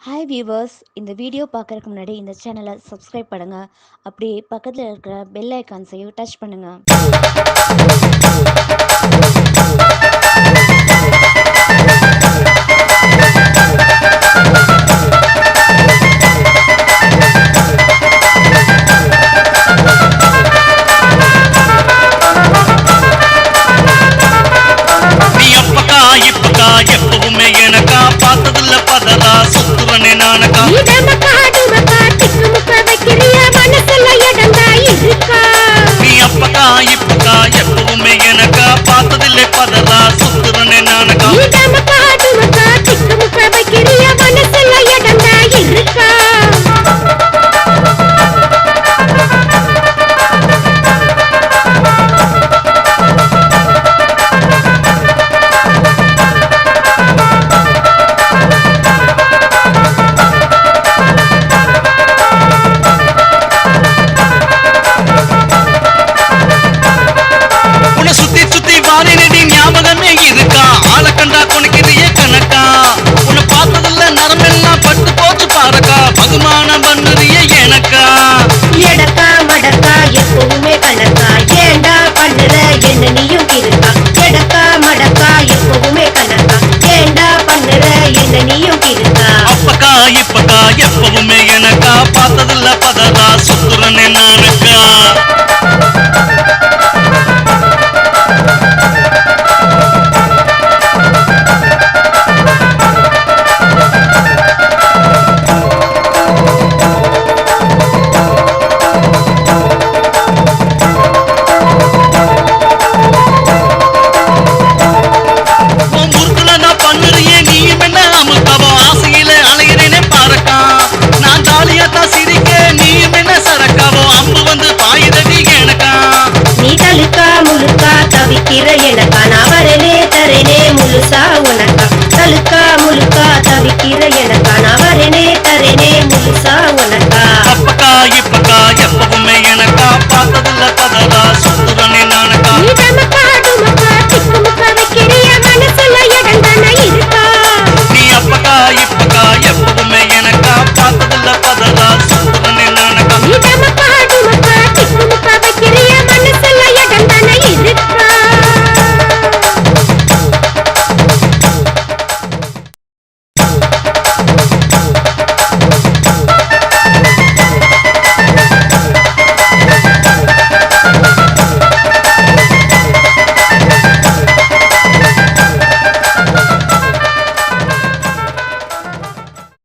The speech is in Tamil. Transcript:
ஹாய் வியூவர்ஸ், இந்த வீடியோ பார்க்கறதுக்கு முன்னாடி இந்த சேனலை சப்ஸ்கிரைப் பண்ணுங்க. அப்படியே பக்கத்தில் இருக்கிற பெல் ஐக்கான்ஸையும் டச் பண்ணுங்க. நீ அப்பக்கா இப்பக்கா எப்பவுமே எனக்கா பார்த்ததுல பதறா சுத்துவனே நானக்கா நீ அப்பக்கா இப்பக்கா எப்பவுமே எனக்கா பார்த்ததில்லை பதறா சுத்துவனே நானக்கா சுத்தி சுத்தி வாரினடி ஞாபகமே இருக்கா ஆளை கண்டா கொனைக்கிறிய கணக்கா உன்னை பார்த்ததில்ல நரம்பெல்லாம் பட்டு போச்சு பாருக்கா பகுமானம் பண்ணுறிய எனக்கா எடக்கா மடக்கா எப்பவுமே கணக்கா ஏண்டா பண்ணுற என்ன நீயும் இருக்கா எடக்கா மடக்கா எப்பவுமே கணக்கா ஏண்டா பண்ணுற என்ன நீயும் இருக்கா அப்பக்கா இப்பக்கா எப்பவுமே எனக்கா பார்த்ததில்ல பதறா சுத்துறனே